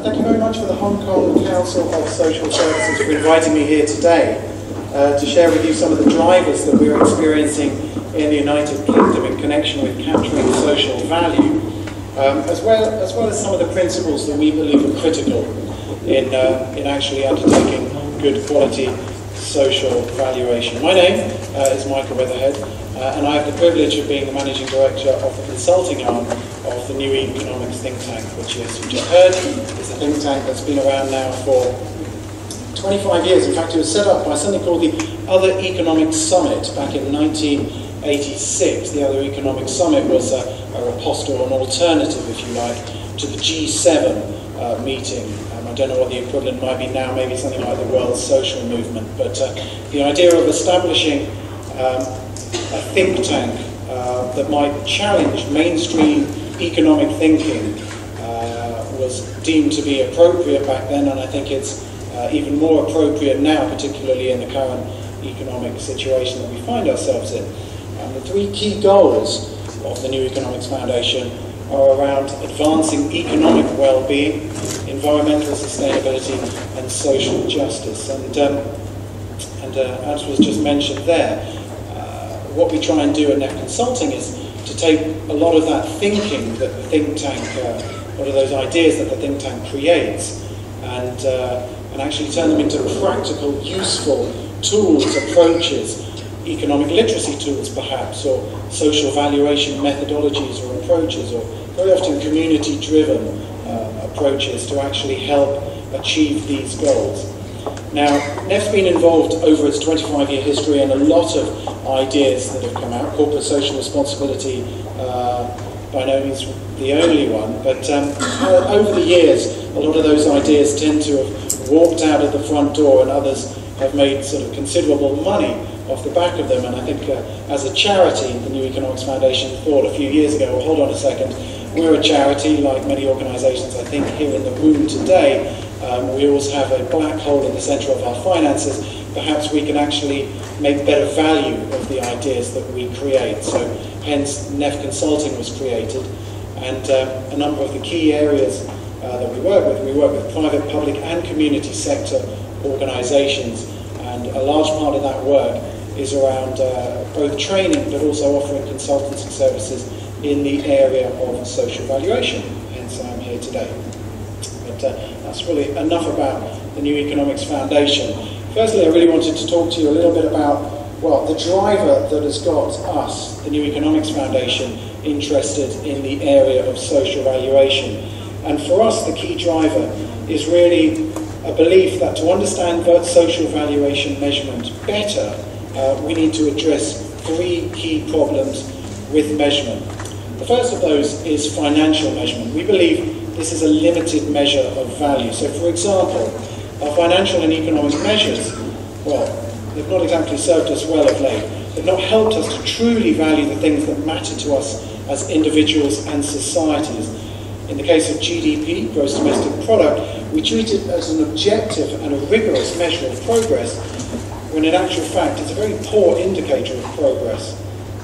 Thank you very much for the Hong Kong Council of Social Services for inviting me here today to share with you some of the drivers that we're experiencing in the United Kingdom in connection with capturing social value, as well as some of the principles that we believe are critical in actually undertaking good quality social valuation. My name is Michael Weatherhead, and I have the privilege of being the Managing Director of the consulting arm of the New Economics think tank, which, as you just heard, is a think tank that's been around now for 25 years. In fact, it was set up by something called the Other Economic Summit back in 1986. The Other Economic Summit was a riposte or an alternative, if you like, to the G7 meeting. I don't know what the equivalent might be now, maybe something like the World Social Movement, but the idea of establishing a think tank that might challenge mainstream economic thinking was deemed to be appropriate back then, and I think it's even more appropriate now, particularly in the current economic situation that we find ourselves in. The three key goals of the New Economics Foundation are around advancing economic well-being, environmental sustainability, and social justice. And as was just mentioned there, what we try and do at NEF Consulting is to take a lot of that thinking that the think tank, a lot of those ideas that the think tank creates, and actually turn them into practical, useful tools, approaches, economic literacy tools perhaps, or social valuation methodologies or approaches, or very often community-driven approaches to actually help achieve these goals. Now, NEF's been involved over its 25-year history in a lot of ideas that have come out. Corporate social responsibility, by no means the only one, but over the years, a lot of those ideas tend to have walked out of the front door, and others have made sort of considerable money off the back of them. And I think as a charity, the New Economics Foundation thought a few years ago, well, hold on a second, we're a charity, like many organisations I think here in the room today. We always have a black hole in the centre of our finances. Perhaps we can actually make better value of the ideas that we create. So hence NEF Consulting was created, and a number of the key areas that we work with private, public and community sector organisations, and a large part of that work is around both training but also offering consultancy services in the area of social valuation, hence I'm here today. But that's really enough about the New Economics Foundation. Firstly, I really wanted to talk to you a little bit about, well, the driver that has got us, the New Economics Foundation, interested in the area of social valuation. And for us, the key driver is really a belief that to understand social valuation measurement better, we need to address three key problems with measurement. The first of those is financial measurement. We believe this is a limited measure of value. So, for example, our financial and economic measures, well, they've not exactly served us well of late. They've not helped us to truly value the things that matter to us as individuals and societies. In the case of GDP, gross domestic product, we treat it as an objective and a rigorous measure of progress, when in actual fact it's a very poor indicator of progress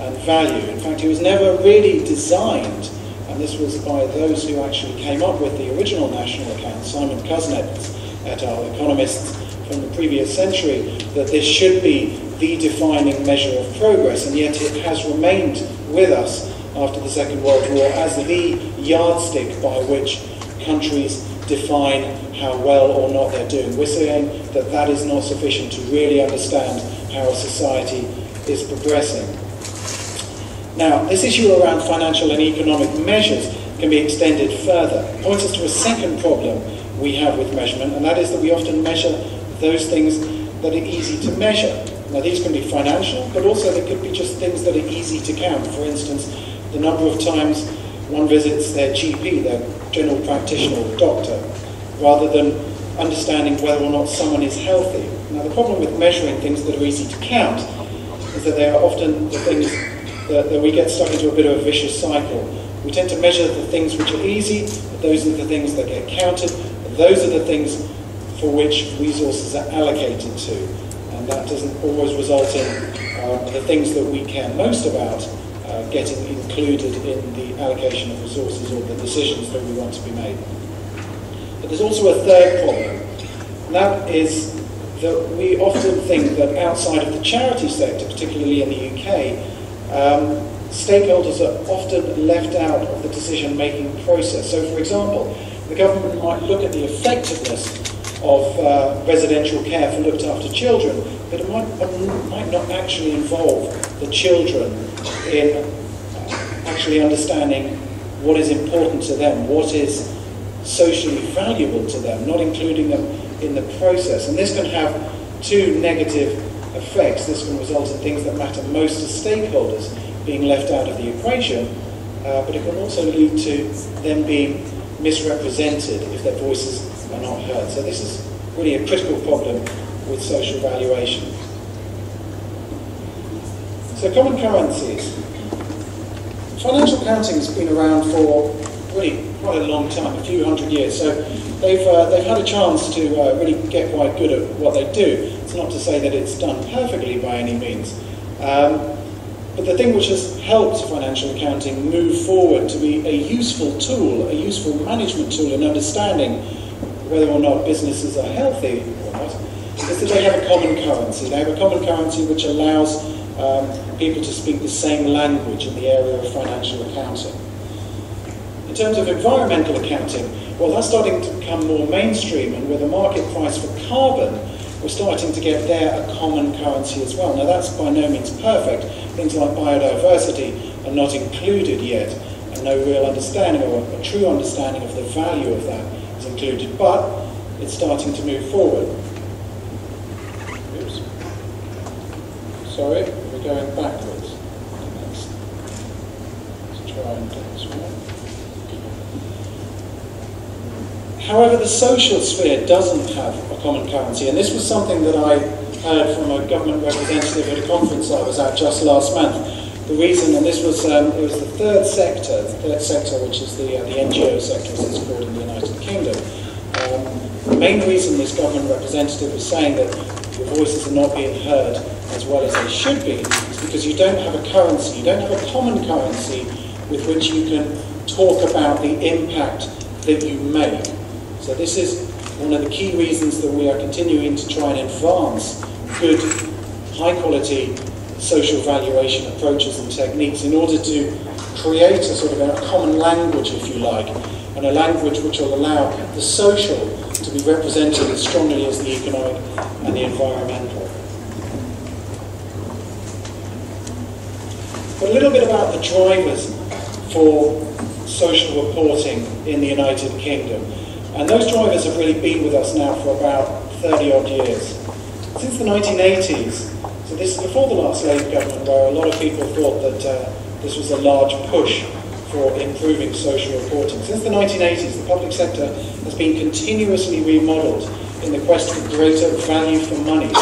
and value. In fact, it was never really designed, and this was by those who actually came up with the original national account, Simon Kuznets et al., economists from the previous century, that this should be the defining measure of progress, and yet it has remained with us after the Second World War as the yardstick by which countries define how well or not they're doing. We're saying that that is not sufficient to really understand how a society is progressing. Now, this issue around financial and economic measures can be extended further. It points us to a second problem we have with measurement, and that is that we often measure those things that are easy to measure. Now, these can be financial, but also they could be just things that are easy to count. For instance, the number of times one visits their GP, their general practitioner or doctor, rather than understanding whether or not someone is healthy. Now, the problem with measuring things that are easy to count is that they are often the things that we get stuck into a bit of a vicious cycle. We tend to measure the things which are easy, but those are the things that get counted, and those are the things for which resources are allocated to. And that doesn't always result in the things that we care most about getting included in the allocation of resources or the decisions that we want to be made. But there's also a third problem, and that is that we often think that outside of the charity sector, particularly in the UK, stakeholders are often left out of the decision-making process. So, for example, the government might look at the effectiveness of residential care for looked after children, but it might not actually involve the children in actually understanding what is important to them, what is socially valuable to them, not including them in the process. And this can have two negative effects. This can result in things that matter most to stakeholders being left out of the equation, but it can also lead to them being misrepresented if their voices are not heard. So this is really a critical problem with social valuation. So common currencies. Financial accounting has been around for really quite a long time, a few hundred years. So they've had a chance to really get quite good at what they do. It's not to say that it's done perfectly by any means. But the thing which has helped financial accounting move forward to be a useful tool, a useful management tool in understanding whether or not businesses are healthy or not, is that they have a common currency. They have a common currency which allows people to speak the same language in the area of financial accounting. In terms of environmental accounting, well, that's starting to become more mainstream, and with the market price for carbon, we're starting to get there a common currency as well. Now, that's by no means perfect. Things like biodiversity are not included yet, and no real understanding or a true understanding of the value of that is included, but it's starting to move forward. Oops. Sorry, we're going backwards. Let's try and do this one. However, the social sphere doesn't have a common currency, and this was something that I heard from a government representative at a conference I was at just last month. The reason, and this was, it was the third sector, which is the NGO sector, as it's called in the United Kingdom. The main reason this government representative was saying that your voices are not being heard as well as they should be is because you don't have a currency, you don't have a common currency with which you can talk about the impact that you make. So this is one of the key reasons that we are continuing to try and advance good, high-quality social valuation approaches and techniques in order to create a sort of a common language, if you like, and a language which will allow the social to be represented as strongly as the economic and the environmental. But a little bit about the drivers for social reporting in the United Kingdom. And those drivers have really been with us now for about 30 odd years. Since the 1980s, so this is before the last Labour government, where a lot of people thought that this was a large push for improving social reporting. Since the 1980s, the public sector has been continuously remodelled in the quest for greater value for money.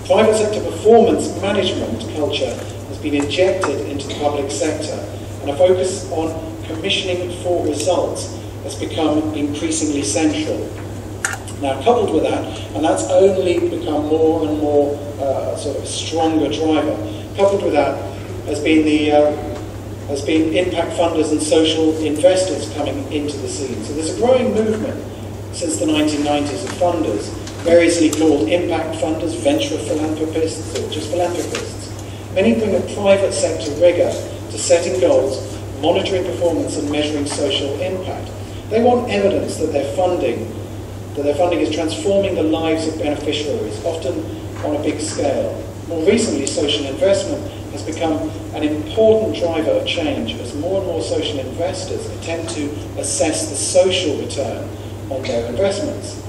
Private sector performance management culture has been injected into the public sector, and a focus on commissioning for results has become increasingly central. Now, coupled with that, and that's only become more and more sort of a stronger driver, coupled with that has been impact funders and social investors coming into the scene. So there's a growing movement since the 1990s of funders, variously called impact funders, venture philanthropists, or just philanthropists. Many bring a private sector rigour to setting goals, monitoring performance and measuring social impact. They want evidence that their funding is transforming the lives of beneficiaries, often on a big scale. More recently, social investment has become an important driver of change as more and more social investors attempt to assess the social return on their investments.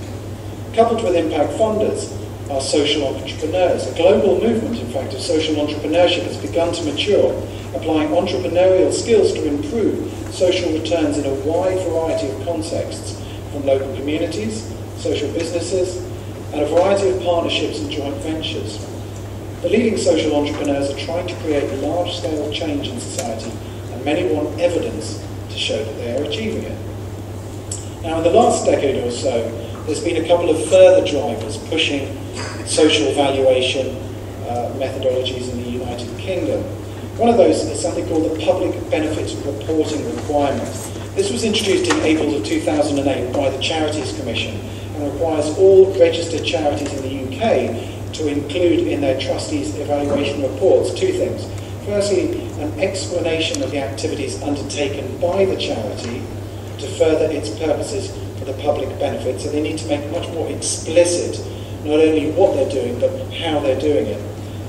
Coupled with impact funders are social entrepreneurs. A global movement, in fact, of social entrepreneurship has begun to mature, applying entrepreneurial skills to improve social returns in a wide variety of contexts, from local communities, social businesses, and a variety of partnerships and joint ventures. The leading social entrepreneurs are trying to create large-scale change in society, and many want evidence to show that they are achieving it. Now, in the last decade or so, there's been a couple of further drivers pushing social valuation methodologies in the United Kingdom. One of those is something called the Public Benefit Reporting Requirement. This was introduced in April of 2008 by the Charities Commission and requires all registered charities in the UK to include in their trustees' evaluation reports two things. Firstly, an explanation of the activities undertaken by the charity to further its purposes for the public benefit. So they need to make much more explicit not only what they're doing, but how they're doing it.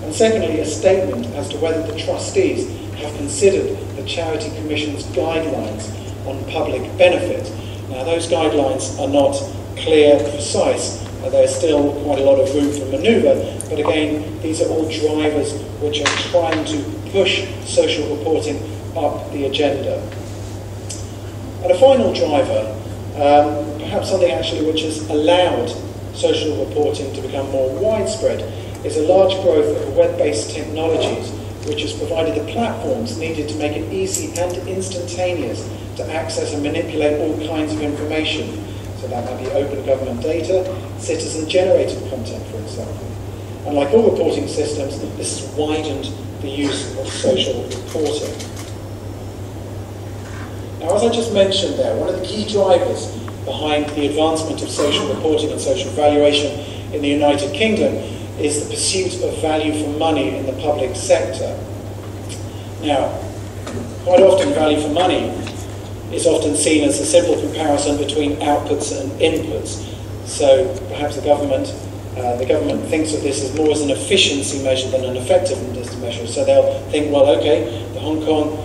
And secondly, a statement as to whether the trustees have considered the Charity Commission's guidelines on public benefit. Now, those guidelines are not clear, precise. There's still quite a lot of room for manoeuvre, but again, these are all drivers which are trying to push social reporting up the agenda. And a final driver, perhaps something actually which has allowed social reporting to become more widespread, is a large growth of web-based technologies which has provided the platforms needed to make it easy and instantaneous to access and manipulate all kinds of information. So that might be open government data, citizen-generated content, for example. And like all reporting systems, this has widened the use of social reporting. Now, as I just mentioned there, one of the key drivers behind the advancement of social reporting and social valuation in the United Kingdom is the pursuit of value for money in the public sector. Now, quite often value for money is often seen as a simple comparison between outputs and inputs. So perhaps the government thinks of this as more as an efficiency measure than an effectiveness measure. So they'll think, well, okay, the Hong Kong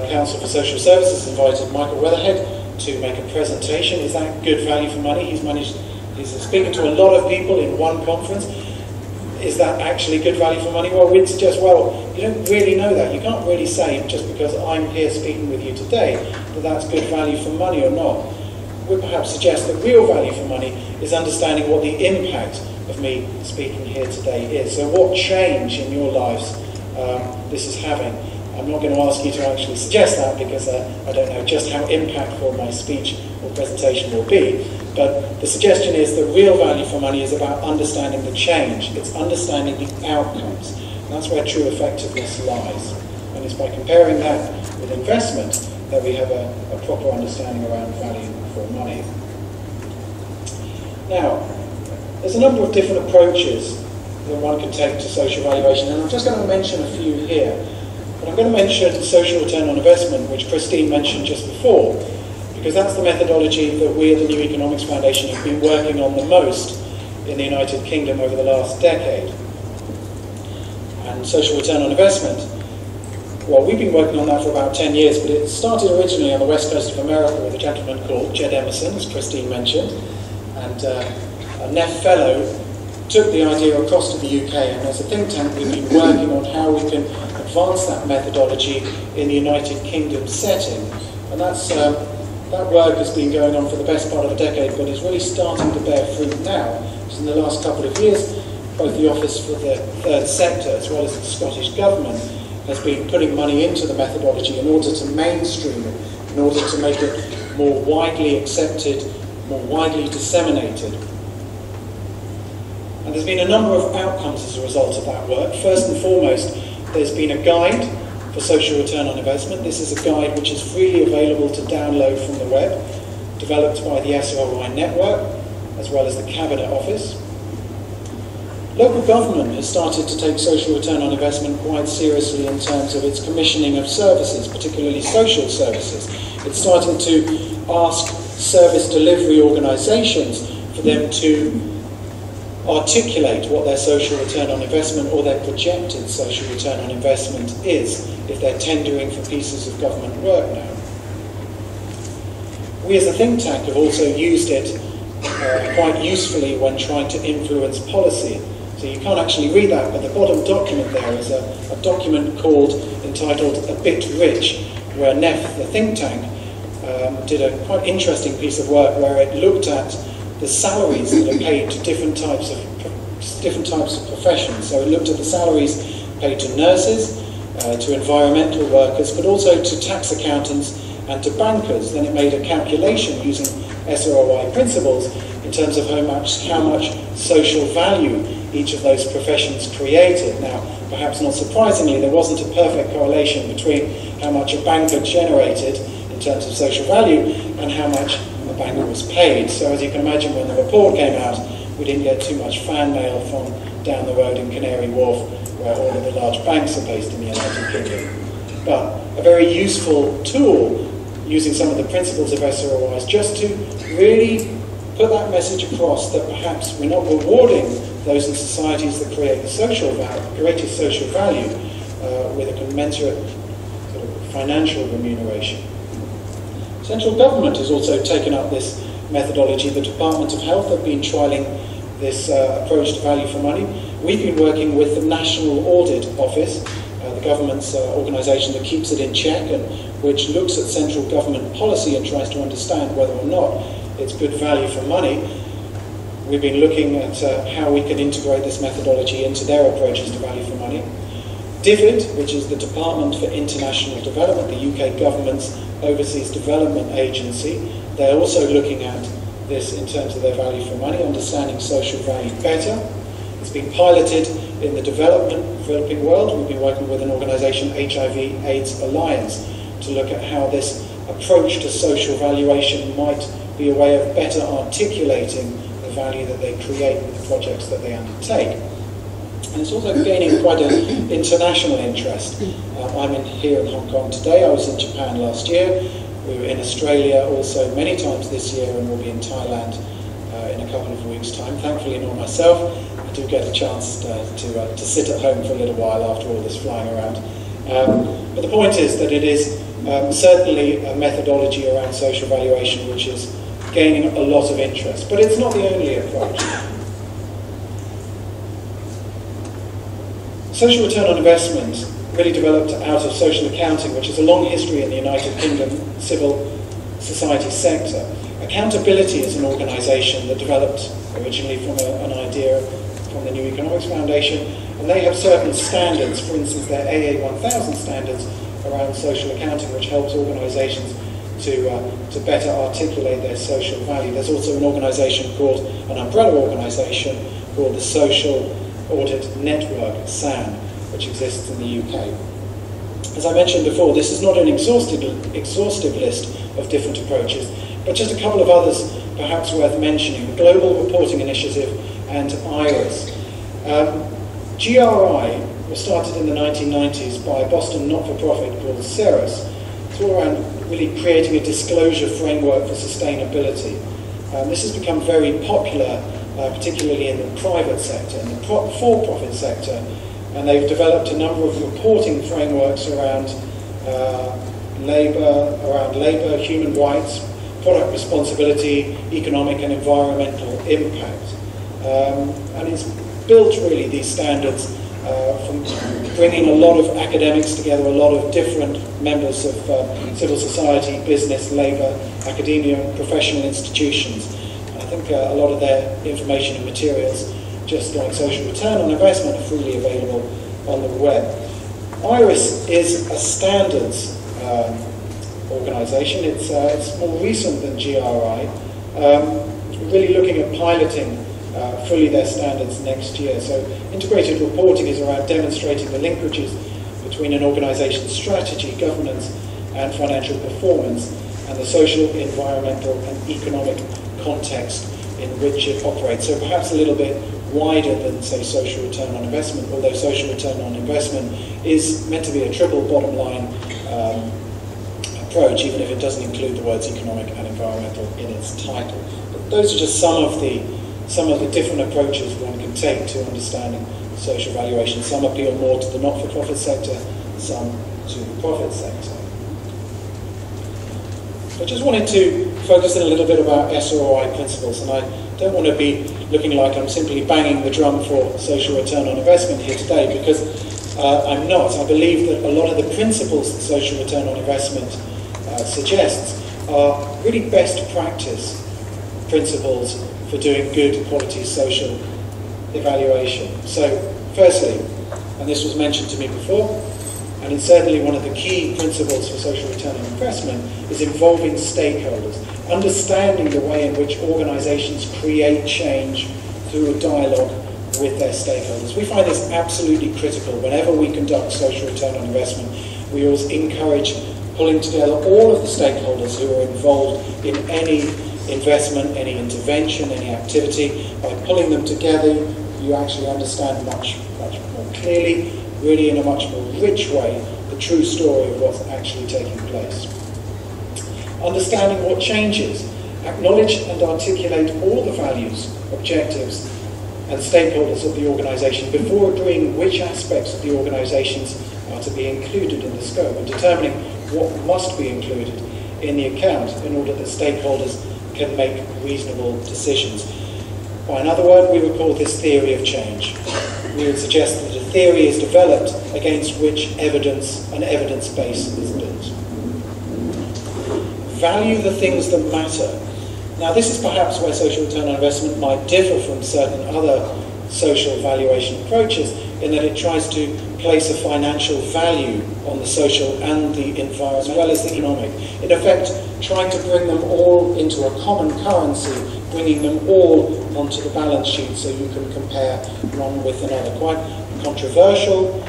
Council for Social Services invited Michael Weatherhead to make a presentation. Is that good value for money? He's speaking to a lot of people in one conference. Is that actually good value for money? Well, we'd suggest, well, you don't really know that. You can't really say, just because I'm here speaking with you today, that that's good value for money or not. We'd perhaps suggest that real value for money is understanding what the impact of me speaking here today is. So what change in your lives this is having. I'm not going to ask you to actually suggest that because I don't know just how impactful my speech or presentation will be. But the suggestion is that real value for money is about understanding the change. It's understanding the outcomes. And that's where true effectiveness lies. And it's by comparing that with investment that we have a proper understanding around value for money. Now, there's a number of different approaches that one can take to social valuation, and I'm just going to mention a few here. But I'm going to mention social return on investment, which Christine mentioned just before, because that's the methodology that we at the New Economics Foundation have been working on the most in the United Kingdom over the last decade. And social return on investment, well, we've been working on that for about 10 years, but it started originally on the west coast of America with a gentleman called Jed Emerson, as Christine mentioned, and a NEF fellow took the idea across to the UK, and as a think tank we've been working on how we can advance that methodology in the United Kingdom setting. And that work has been going on for the best part of a decade, but is really starting to bear fruit now. Because in the last couple of years, both the Office for the Third Sector as well as the Scottish Government has been putting money into the methodology in order to mainstream it, in order to make it more widely accepted, more widely disseminated. And there's been a number of outcomes as a result of that work. First and foremost, there's been a guide for social return on investment. This is a guide which is freely available to download from the web, developed by the SRI network, as well as the Cabinet Office. Local government has started to take social return on investment quite seriously in terms of its commissioning of services, particularly social services. It's starting to ask service delivery organisations for them to articulate what their social return on investment or their projected social return on investment is if they're tendering for pieces of government work now. We as a think tank have also used it quite usefully when trying to influence policy. So you can't actually read that, but the bottom document there is a document entitled A Bit Rich, where NEF, the think tank, did a quite interesting piece of work where it looked at the salaries that are paid to different types of professions. So it looked at the salaries paid to nurses, to environmental workers, but also to tax accountants and to bankers. Then it made a calculation using SROI principles in terms of how much social value each of those professions created. Now, perhaps not surprisingly, there wasn't a perfect correlation between how much a banker generated in terms of social value and how much a bank was paid. So as you can imagine, when the report came out, we didn't get too much fan mail from down the road in Canary Wharf, where all of the large banks are based in the United Kingdom. But a very useful tool, using some of the principles of SROIs, just to really put that message across that perhaps we're not rewarding those in societies that create the social value, greatest social value with a commensurate sort of financial remuneration. Central government has also taken up this methodology. The Department of Health have been trialling this approach to value for money. We've been working with the National Audit Office, the government's organisation that keeps it in check and which looks at central government policy and tries to understand whether or not it's good value for money. We've been looking at how we can integrate this methodology into their approaches to value for money. DFID, which is the Department for International Development, the UK government's overseas development agency, they're also looking at this in terms of their value for money, understanding social value better. It's been piloted in the developing world. We've been working with an organisation, HIV/AIDS Alliance, to look at how this approach to social valuation might be a way of better articulating the value that they create with the projects that they undertake. And it's also gaining quite an international interest. I'm here in Hong Kong today. I was in Japan last year. We were in Australia also many times this year, and we'll be in Thailand in a couple of weeks' time. Thankfully not myself. I do get a chance to sit at home for a little while after all this flying around. But the point is that it is certainly a methodology around social valuation which is gaining a lot of interest. But it's not the only approach. Social return on investment really developed out of social accounting, which has a long history in the United Kingdom civil society sector. Accountability is an organisation that developed originally from an idea from the New Economics Foundation, and they have certain standards, for instance their AA 1000 standards around social accounting, which helps organisations to better articulate their social value. There's also an organisation called, an umbrella organisation called the Social Audit Network, SAN, which exists in the UK. As I mentioned before, this is not an exhaustive list of different approaches, but just a couple of others perhaps worth mentioning: the Global Reporting Initiative and IRIS. GRI was started in the 1990s by a Boston not-for-profit called CERIS. It's all around really creating a disclosure framework for sustainability. This has become very popular, particularly in the private sector, in the for-profit sector, and they've developed a number of reporting frameworks around labour, human rights, product responsibility, economic and environmental impact. And it's built really these standards from bringing a lot of academics together, a lot of different members of civil society, business, labour, academia, professional institutions. I think a lot of their information and materials, just like social return on investment, are freely available on the web. IRIS is a standards organisation. It's more recent than GRI. Really looking at piloting fully their standards next year. So integrated reporting is around demonstrating the linkages between an organisation's strategy, governance and financial performance and the social, environmental and economic context in which it operates. So perhaps a little bit wider than, say, social return on investment, although social return on investment is meant to be a triple bottom line approach, even if it doesn't include the words economic and environmental in its title. But those are just some of the different approaches one can take to understanding social valuation. Some appeal more to the not-for-profit sector, some to the profit sector. I just wanted to focus in a little bit about SROI principles, and I don't want to be looking like I'm simply banging the drum for social return on investment here today, because I'm not. I believe that a lot of the principles that social return on investment suggests are really best practice principles for doing good quality social evaluation. So firstly, and this was mentioned to me before, and it's certainly one of the key principles for social return on investment, is involving stakeholders, understanding the way in which organisations create change through a dialogue with their stakeholders. We find this absolutely critical. Whenever we conduct social return on investment, we always encourage pulling together all of the stakeholders who are involved in any investment, any intervention, any activity. By pulling them together, you actually understand much more clearly, really in a much more rich way, the true story of what's actually taking place. Understanding what changes, acknowledge and articulate all the values, objectives, and stakeholders of the organisation before agreeing which aspects of the organisations are to be included in the scope, and determining what must be included in the account in order that stakeholders can make reasonable decisions. By another word, we would call this theory of change. We would suggest that a theory is developed against which an evidence base is built. Value the things that matter. Now, this is perhaps where social return on investment might differ from certain other social valuation approaches, in that it tries to place a financial value on the social and the environment, as well as the economic. In effect, trying to bring them all into a common currency, bringing them all onto the balance sheet so you can compare one with another. Quite a controversial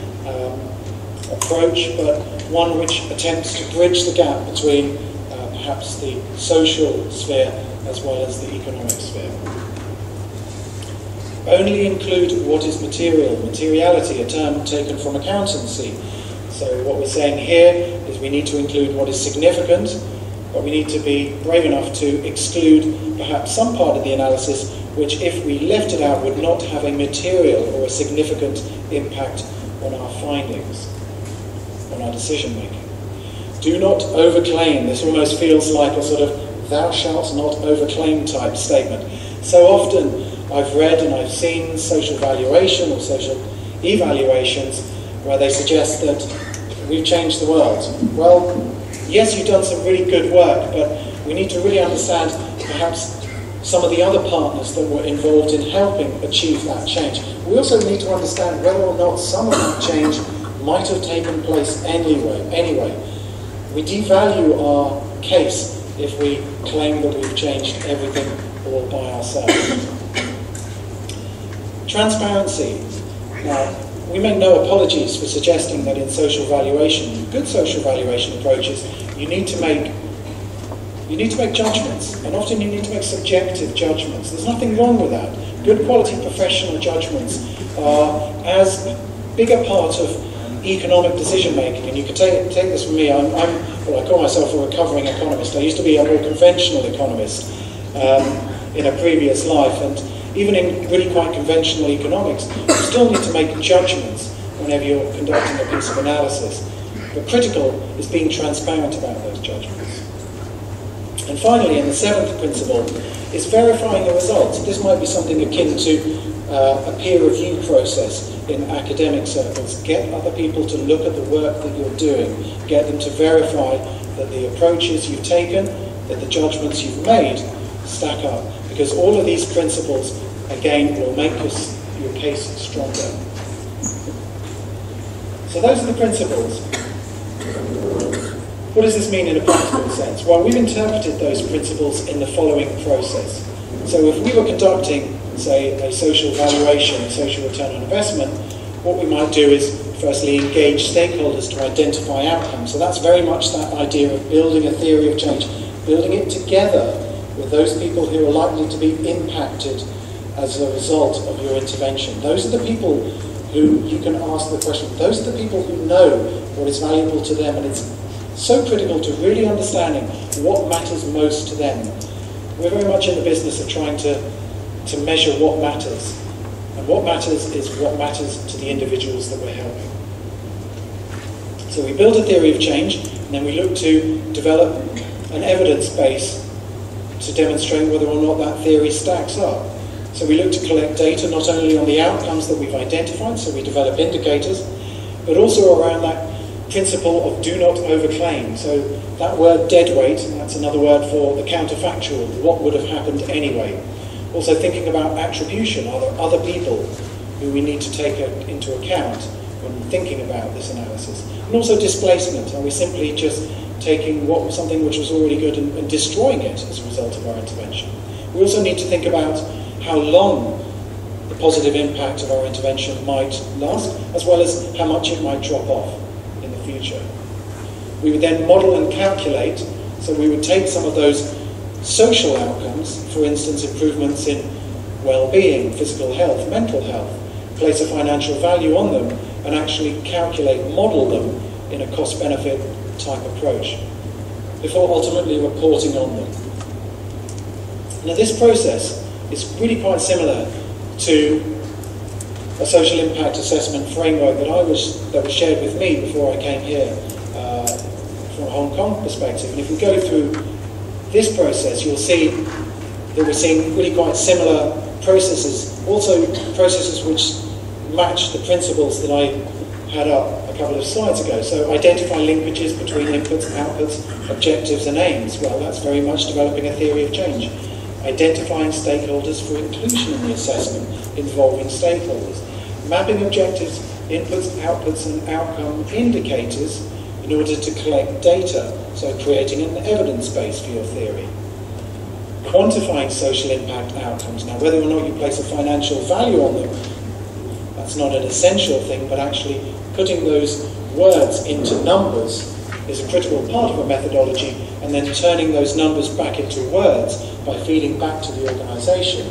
approach, but one which attempts to bridge the gap between perhaps the social sphere as well as the economic sphere. Only include what is material. Materiality, a term taken from accountancy. So what we're saying here is we need to include what is significant, but we need to be brave enough to exclude perhaps some part of the analysis which, if we left it out, would not have a material or a significant impact on our findings, on our decision making. Do not overclaim. This almost feels like a sort of thou shalt not overclaim type statement. So often I've read and I've seen social valuation or social evaluations where they suggest that we've changed the world. Well, yes, you've done some really good work, but we need to really understand perhaps some of the other partners that were involved in helping achieve that change. We also need to understand whether or not some of that change might have taken place anyway. We devalue our case if we claim that we've changed everything all by ourselves. Transparency. Now, we make no apologies for suggesting that in social valuation, good social valuation approaches, you need to make judgments, and often you need to make subjective judgments. There's nothing wrong with that. Good quality professional judgments are as big a part of economic decision making, and you can take this from me. I call myself a recovering economist. I used to be a more conventional economist in a previous life, and even in really quite conventional economics, you still need to make judgments whenever you're conducting a piece of analysis. But critical is being transparent about those judgments. And finally, in the seventh principle, is verifying the results. This might be something akin to a peer review process in academic circles. Get other people to look at the work that you're doing. Get them to verify that the approaches you've taken, that the judgments you've made stack up. Because all of these principles, again, will make your case stronger. So those are the principles. What does this mean in a practical sense? Well, we've interpreted those principles in the following process. So if we were conducting, say, a social valuation, a social return on investment, what we might do is firstly engage stakeholders to identify outcomes. So that's very much that idea of building a theory of change, building it together with those people who are likely to be impacted as a result of your intervention. Those are the people who you can ask the question. Those are the people who know what is valuable to them, and it's so critical to really understanding what matters most to them. We're very much in the business of trying to measure what matters. And what matters is what matters to the individuals that we're helping. So we build a theory of change, and then we look to develop an evidence base to demonstrate whether or not that theory stacks up. So we look to collect data not only on the outcomes that we've identified, so we develop indicators, but also around that principle of do not overclaim. So that word deadweight, that's another word for the counterfactual, what would have happened anyway. Also thinking about attribution, are there other people who we need to take into account when thinking about this analysis? And also displacement, are we simply just taking something which was already good and destroying it as a result of our intervention? We also need to think about how long the positive impact of our intervention might last, as well as how much it might drop off in the future. We would then model and calculate, so we would take some of those social outcomes, for instance, improvements in well-being, physical health, mental health, place a financial value on them, and actually calculate, model them in a cost-benefit type approach, before ultimately reporting on them. Now this process is really quite similar to a social impact assessment framework that was shared with me before I came here from a Hong Kong perspective. And if we go through this process, you'll see that we're seeing really quite similar processes, also processes which match the principles that I had up a couple of slides ago. So identify linkages between inputs, outputs, objectives and aims. Well, that's very much developing a theory of change. Identifying stakeholders for inclusion in the assessment, involving stakeholders. Mapping objectives, inputs, outputs and outcome indicators in order to collect data, so creating an evidence base for your theory. Quantifying social impact outcomes. Now, whether or not you place a financial value on them, that's not an essential thing, but actually putting those words into numbers is a critical part of a methodology, and then turning those numbers back into words by feeding back to the organisation.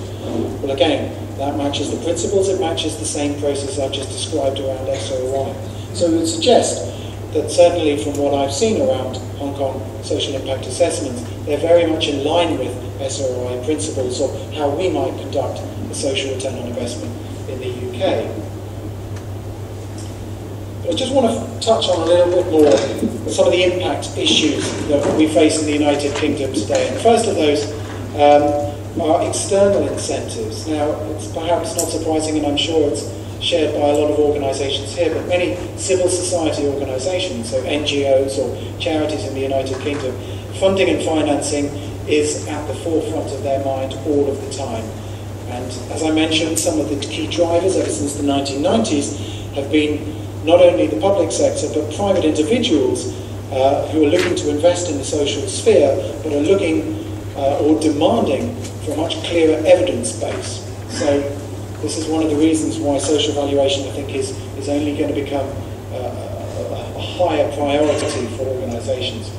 Well, again, that matches the principles, it matches the same process I've just described around SOI. So it would suggest that certainly from what I've seen around Hong Kong social impact assessments, they're very much in line with SOI principles of how we might conduct a social return on investment in the UK. But I just want to touch on a little bit more some of the impact issues that we face in the United Kingdom today. And the first of those are external incentives. Now, it's perhaps not surprising, and I'm sure it's shared by a lot of organisations here, but many civil society organisations, so NGOs or charities in the United Kingdom, funding and financing is at the forefront of their mind all of the time. And as I mentioned, some of the key drivers ever since the 1990s have been not only the public sector, but private individuals who are looking to invest in the social sphere, but are looking or demanding for a much clearer evidence base. So this is one of the reasons why social valuation, I think, is only going to become a higher priority for organisations.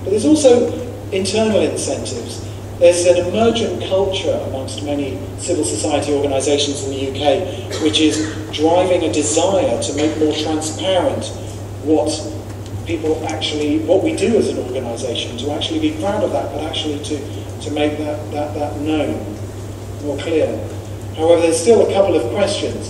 But there's also internal incentives. There's an emergent culture amongst many civil society organisations in the UK, which is driving a desire to make more transparent what we do as an organisation, to actually be proud of that, but actually to make that known, more clear. However, there's still a couple of questions.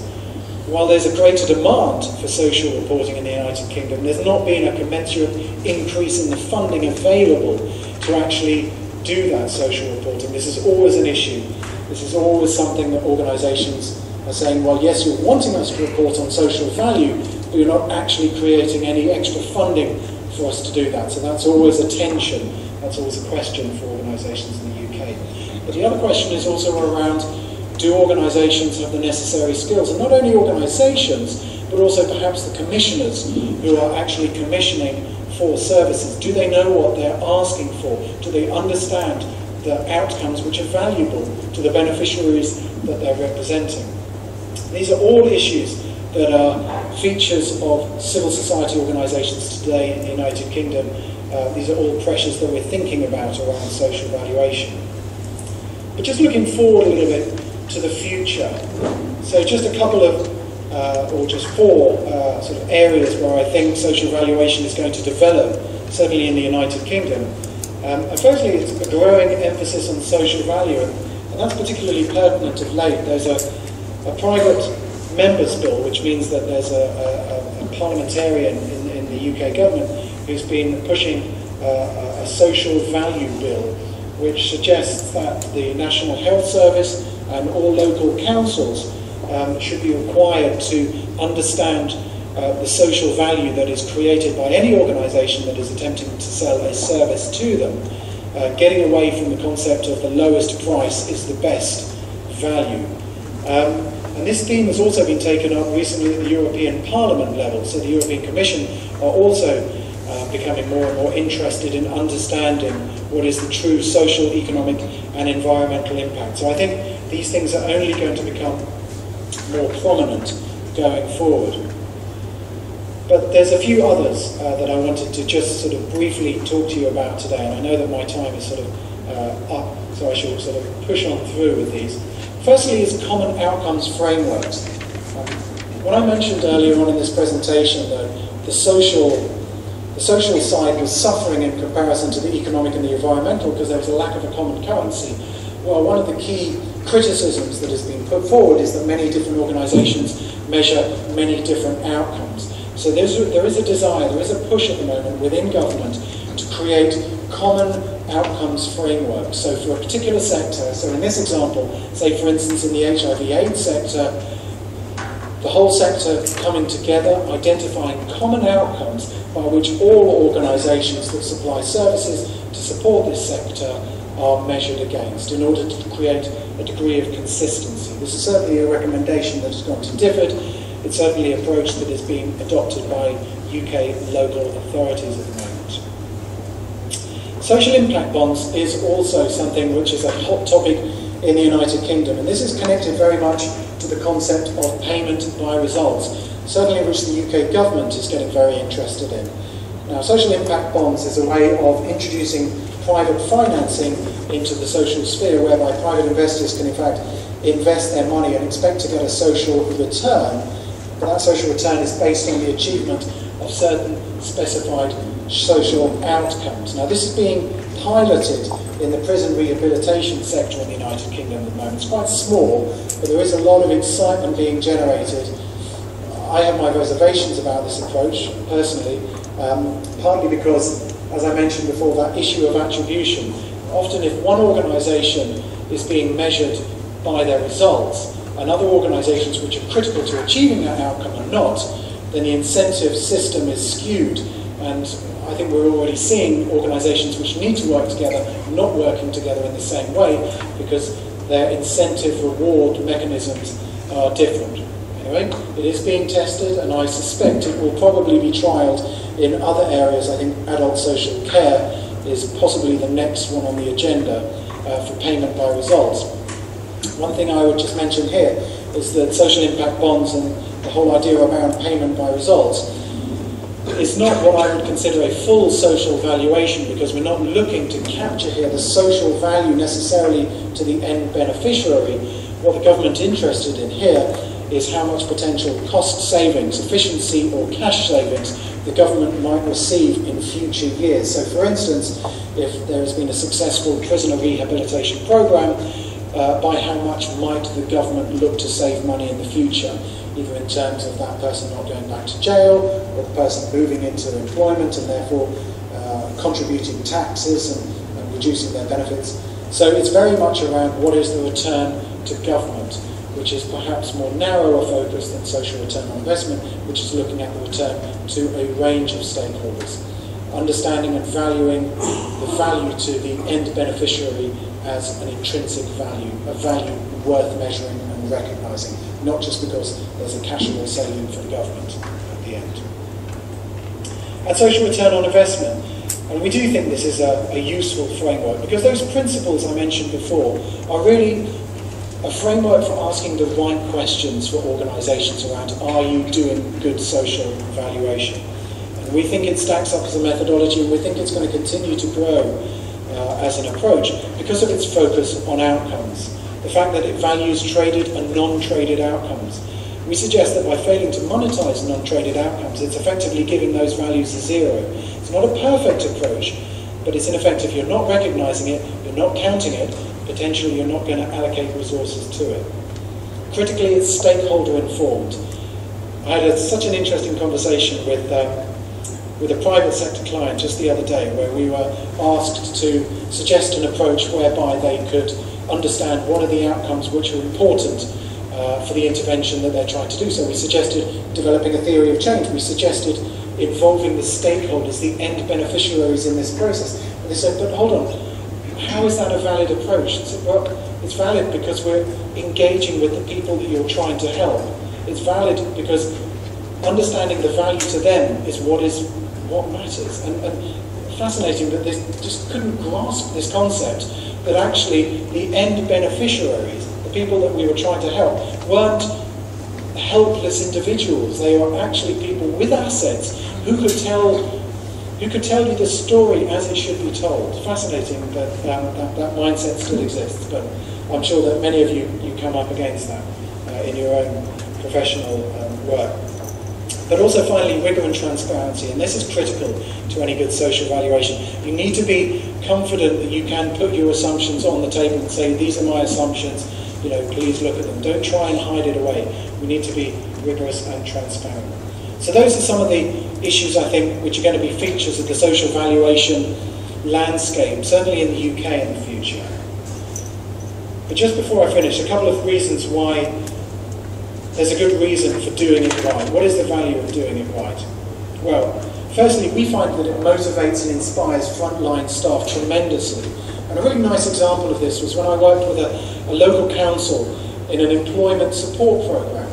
While there's a greater demand for social reporting in the United Kingdom, there's not been a commensurate increase in the funding available to actually do that social reporting. This is always an issue. This is always something that organisations are saying, well, yes, you're wanting us to report on social value, but you're not actually creating any extra funding for us to do that. So that's always a tension. That's always a question for organisations in the UK. But the other question is also around, do organisations have the necessary skills? And not only organisations, but also perhaps the commissioners who are actually commissioning for services. Do they know what they're asking for? Do they understand the outcomes which are valuable to the beneficiaries that they're representing? These are all issues that are features of civil society organisations today in the United Kingdom. These are all pressures that we're thinking about around social valuation. But just looking forward a little bit to the future. So just a couple of, or just four sort of areas where I think social valuation is going to develop, certainly in the United Kingdom. And firstly, it's a growing emphasis on social value, and that's particularly pertinent of late. There's a private members' bill, which means that there's a parliamentarian in the UK government who's been pushing a social value bill, which suggests that the National Health Service and all local councils should be required to understand the social value that is created by any organisation that is attempting to sell a service to them, getting away from the concept of the lowest price is the best value. And this theme has also been taken up recently at the European Parliament level, so the European Commission are also becoming more and more interested in understanding what is the true social, economic and environmental impact. So I think these things are only going to become more prominent going forward. But there's a few others that I wanted to just sort of briefly talk to you about today, and I know that my time is sort of up, so I shall sort of push on through with these. Firstly is common outcomes frameworks. When I mentioned earlier on in this presentation that the social side was suffering in comparison to the economic and the environmental because there was a lack of a common currency, well, one of the key criticisms that has been put forward is that many different organisations measure many different outcomes. So there is a desire, there is a push at the moment within government to create common outcomes frameworks. So for a particular sector, so in this example, say for instance in the HIV/AIDS sector, the whole sector coming together, identifying common outcomes by which all organisations that supply services to support this sector are measured against in order to create a degree of consistency. This is certainly a recommendation that has gone to DFID. It's certainly an approach that is being adopted by UK local authorities at the moment. Social impact bonds is also something which is a hot topic in the United Kingdom, and this is connected very much to the concept of payment by results, certainly which the UK government is getting very interested in. Now, social impact bonds is a way of introducing private financing into the social sphere, whereby private investors can in fact invest their money and expect to get a social return, but that social return is based on the achievement of certain specified social outcomes. Now, this is being piloted in the prison rehabilitation sector in the United Kingdom at the moment. It's quite small, but there is a lot of excitement being generated. I have my reservations about this approach, personally, partly because, as I mentioned before, that issue of attribution. Often if one organisation is being measured by their results, and other organisations which are critical to achieving that outcome are not, then the incentive system is skewed. And I think we're already seeing organisations which need to work together not working together in the same way because their incentive reward mechanisms are different. Anyway, it is being tested, and I suspect it will probably be trialled in other areas. I think adult social care is possibly the next one on the agenda for payment by results. One thing I would just mention here is that social impact bonds and the whole idea around payment by results is not what I would consider a full social valuation, because we're not looking to capture here the social value necessarily to the end beneficiary. What the government is interested in here is how much potential cost savings, efficiency or cash savings the government might receive in future years. So for instance, if there has been a successful prisoner rehabilitation programme, by how much might the government look to save money in the future, either in terms of that person not going back to jail, or the person moving into employment and therefore contributing taxes and reducing their benefits. So it's very much around what is the return to government, which is perhaps more narrow a focus than social return on investment, which is looking at the return to a range of stakeholders, understanding and valuing the value to the end beneficiary as an intrinsic value, a value worth measuring and recognising, not just because there's a cashable saving for the government at the end. And social return on investment, and we do think this is a useful framework, because those principles I mentioned before are really a framework for asking the right questions for organisations around, are you doing good social valuation? And we think it stacks up as a methodology, and we think it's going to continue to grow as an approach because of its focus on outcomes. The fact that it values traded and non-traded outcomes. We suggest that by failing to monetize non-traded outcomes, it's effectively giving those values a zero. It's not a perfect approach, but it's ineffective. You're not recognizing it, you're not counting it, potentially you're not going to allocate resources to it. Critically, it's stakeholder informed. I had such an interesting conversation with a private sector client just the other day, where we were asked to suggest an approach whereby they could understand what are the outcomes which are important for the intervention that they're trying to do. So we suggested developing a theory of change. We suggested involving the stakeholders, the end beneficiaries in this process. And they said, but hold on, how is that a valid approach? I said, well, it's valid because we're engaging with the people that you're trying to help. It's valid because understanding the value to them is what matters. And fascinating that they just couldn't grasp this concept, that actually the end beneficiaries, the people that we were trying to help, helpless individuals. They are actually people with assets who could tell you the story as it should be told. Fascinating that that mindset still exists, but I'm sure that many of you come up against that in your own professional work. But also finally, rigor and transparency, and this is critical to any good social valuation. You need to be confident that you can put your assumptions on the table and say, these are my assumptions, please look at them. Don't try and hide it away. We need to be rigorous and transparent. So those are some of the issues, I think, which are going to be features of the social valuation landscape, certainly in the UK in the future. But just before I finish, a couple of reasons why there's a good reason for doing it right. What is the value of doing it right? Well, firstly, we find that it motivates and inspires frontline staff tremendously. And a really nice example of this was when I worked with a local council in an employment support program.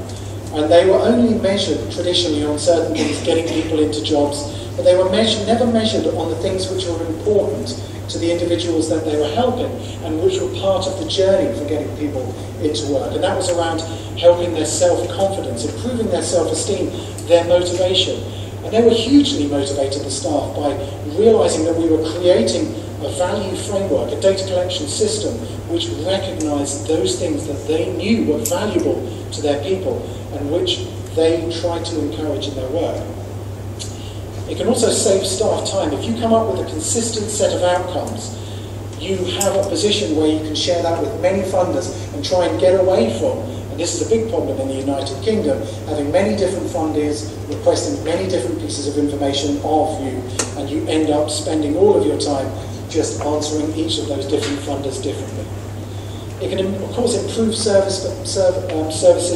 And they were only measured traditionally on certain things, getting people into jobs, but they were never measured on the things which were important to the individuals that they were helping and which were part of the journey for getting people into work. And that was around helping their self-confidence, improving their self-esteem, their motivation. And they were hugely motivated, the staff, by realising that we were creating a value framework, a data collection system, which recognised those things that they knew were valuable to their people and which they tried to encourage in their work. It can also save staff time. If you come up with a consistent set of outcomes, you have a position where you can share that with many funders and try and get away from, and this is a big problem in the United Kingdom, having many different funders requesting many different pieces of information of you, and you end up spending all of your time just answering each of those different funders differently. It can, of course, improve services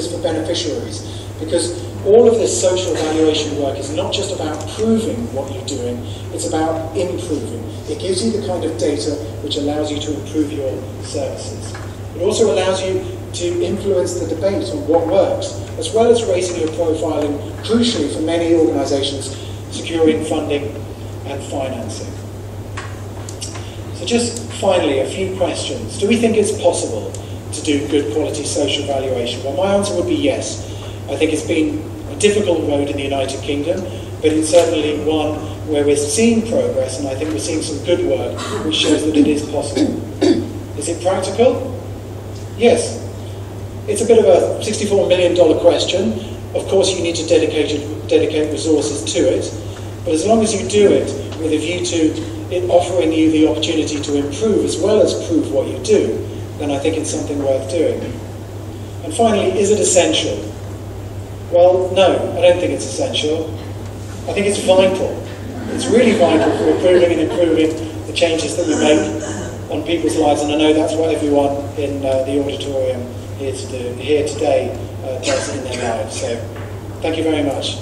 for beneficiaries, because all of this social valuation work is not just about proving what you're doing, it's about improving. It gives you the kind of data which allows you to improve your services. It also allows you to influence the debate on what works, as well as raising your profile and, crucially for many organisations, securing funding and financing. So just finally, a few questions. Do we think it's possible to do good quality social valuation? Well, my answer would be yes. I think it's been a difficult road in the United Kingdom, but it's certainly one where we're seeing progress, and I think we're seeing some good work which shows that it is possible. Is it practical? Yes. It's a bit of a $64 million question. Of course, you need to dedicate resources to it, but as long as you do it with a view to it offering you the opportunity to improve as well as prove what you do, then I think it's something worth doing. And finally, is it essential? Well, no, I don't think it's essential. I think it's vital. It's really vital for improving and improving the changes that we make on people's lives, and I know that's what everyone in the auditorium here today does in their lives. So, thank you very much.